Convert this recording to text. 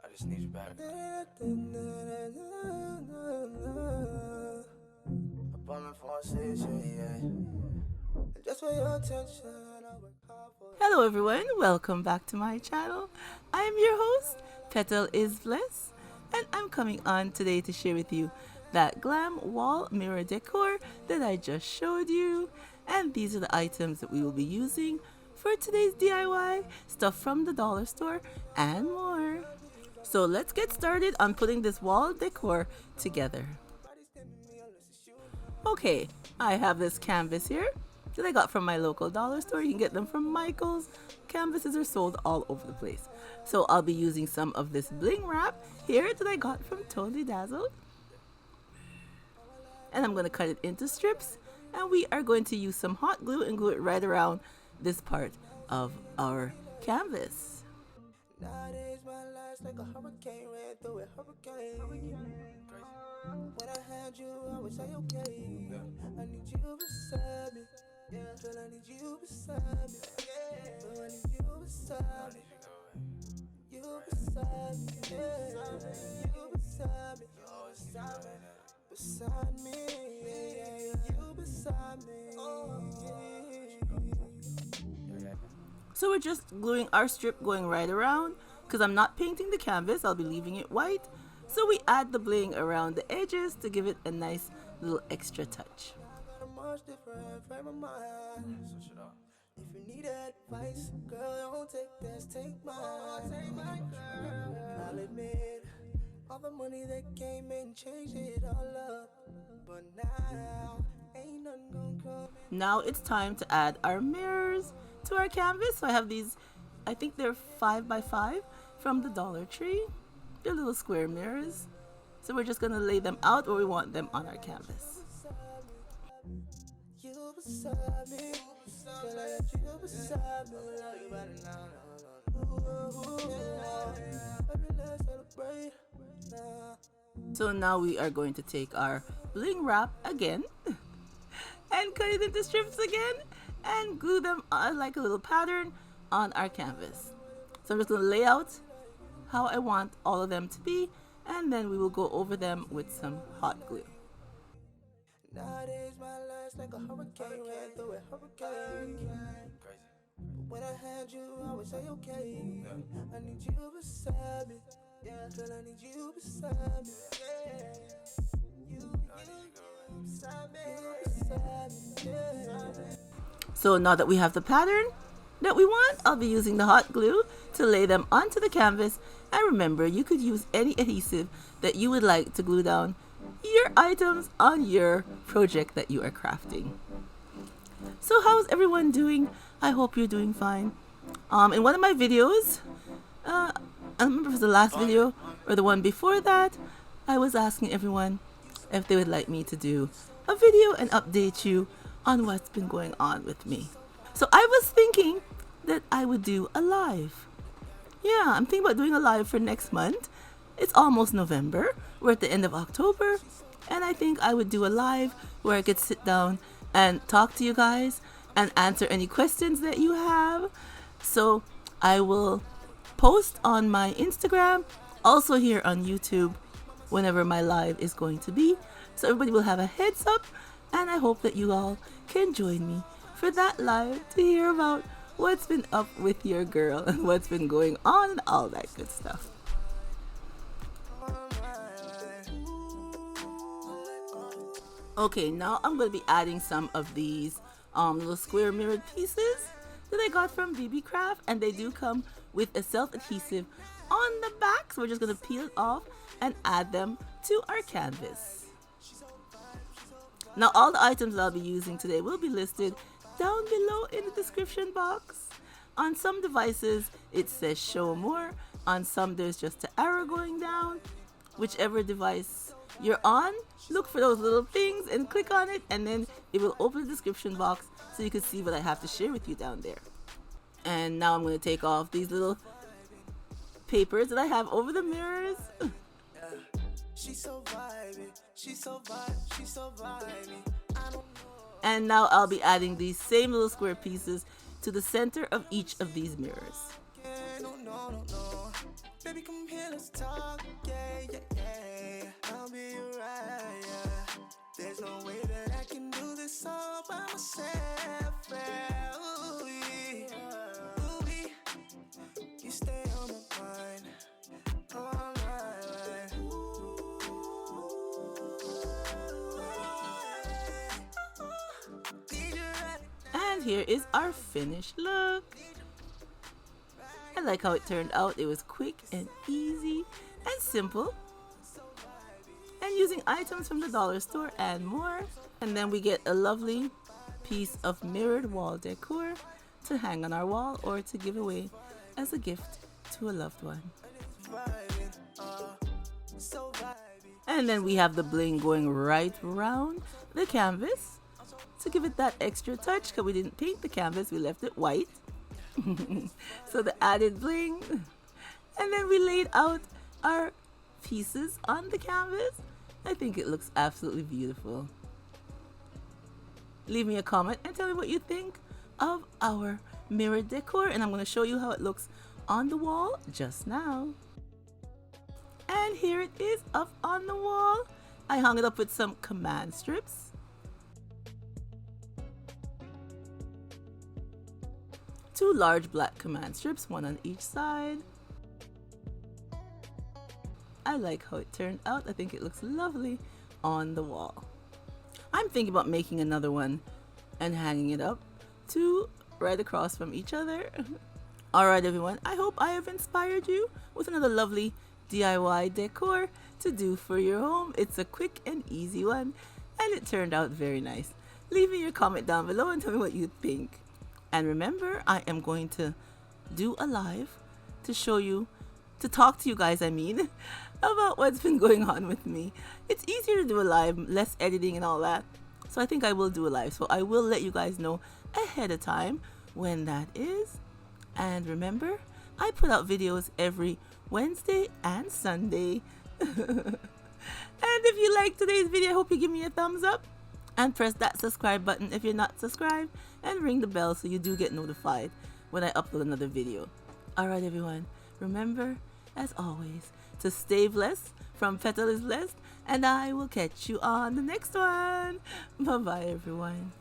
I just need you back. Hello everyone, welcome back to my channel. I am your host, Petalisbless, and I'm coming on today to share with you that glam wall mirror decor that I just showed you. And these are the items that we will be using for today's DIY, stuff from the dollar store and more. So let's get started on putting this wall decor together. Okay, I have this canvas here that I got from my local dollar store. You can get them from Michael's. Canvases are sold all over the place. So I'll be using some of this bling wrap here that I got from Totally Dazzled. And I'm going to cut it into strips. And we are going to use some hot glue and glue it right around this part of our canvas. Nowadays my life's like a hurricane, ran through it, hurricane. When I had you, I was like, okay, I need you beside me. Yeah, girl, I need you beside me. Yeah, I need you beside me. You beside me. Yeah, you beside me. Beside me. Yeah, you beside me. So we're just gluing our strip going right around. Because I'm not painting the canvas, I'll be leaving it white. So we add the bling around the edges to give it a nice little extra touch. If you need advice, girl, don't take this, take mine. I'll admit, all the money that came in changed it all up. But now, ain't nothing gonna come. Now it's time to add our mirrors to our canvas. So I have these, I think they're 5x5 from the Dollar Tree. They're little square mirrors. So we're just gonna lay them out where we want them on our canvas. So now we are going to take our bling wrap again and cut it into strips again and glue them like a little pattern on our canvas. So I'm just going to lay out how I want all of them to be, and then we will go over them with some hot glue. Nowadays my life's like a hurricane, ran through it, hurricane. Crazy. When I had you, I was like, okay, I need you beside me. Yeah, girl, I need you beside me. Yeah, you beside me. Yeah. So now that we have the pattern that we want, I'll be using the hot glue to lay them onto the canvas. And remember, you could use any adhesive that you would like to glue down your items on your project that you are crafting. So how's everyone doing? I hope you're doing fine. In one of my videos, I don't remember if it was the last video or the one before that, I was asking everyone if they would like me to do a video and update you on what's been going on with me. So I was thinking that I would do a live. Yeah, I'm thinking about doing a live for next month. It's almost November. We're at the end of October. And I think I would do a live where I could sit down and talk to you guys and answer any questions that you have. So I will post on my Instagram, also here on YouTube, whenever my live is going to be. So everybody will have a heads up. And I hope that you all can join me for that live to hear about what's been up with your girl and what's been going on and all that good stuff. Okay, now I'm going to be adding some of these little square mirrored pieces that I got from BB Craft, and they do come with a self-adhesive on the back, so we're just going to peel it off and add them to our canvas. Now all the items that I'll be using today will be listed down below in the description box. On some devices it says show more, on some there's just an arrow going down. Whichever device you're on, look for those little things and click on it, and then it will open the description box so you can see what I have to share with you down there. And now I'm going to take off these little papers that I have over the mirrors. She's so vibey, she's so vibey, she's so vibey. And now I'll be adding these same little square pieces to the center of each of these mirrors. No, no, no, no. Baby, come here, let's talk. Yeah, yeah, yeah. I'll be right, yeah. There's no way that I can do this all by myself. Yeah. Ooh, yeah. Ooh, you stay on my mind. All night. And here is our finished look. I like how it turned out. It was quick and easy and simple. And using items from the dollar store and more. And then we get a lovely piece of mirrored wall decor to hang on our wall or to give away as a gift to a loved one. And then we have the bling going right around the canvas to give it that extra touch, because we didn't paint the canvas, we left it white. So the added bling. And then we laid out our pieces on the canvas. I think it looks absolutely beautiful. Leave me a comment and tell me what you think of our mirror decor, and I'm going to show you how it looks on the wall just now. And here it is up on the wall. I hung it up with some command strips. Two large black command strips, one on each side. I like how it turned out. I think it looks lovely on the wall. I'm thinking about making another one and hanging it up, two right across from each other. Alright everyone, I hope I have inspired you with another lovely DIY decor to do for your home. It's a quick and easy one, and it turned out very nice. Leave me your comment down below and tell me what you think. And remember, I am going to do a live to show you, to talk to you guys, about what's been going on with me. It's easier to do a live, less editing and all that. So I think I will do a live. So I will let you guys know ahead of time when that is. And remember, I put out videos every Wednesday and Sunday. And if you like today's video, I hope you give me a thumbs up. And press that subscribe button if you're not subscribed, and ring the bell so you do get notified when I upload another video. Alright everyone, remember, as always, to stay blessed from Petalisbless, and I will catch you on the next one. Bye bye everyone.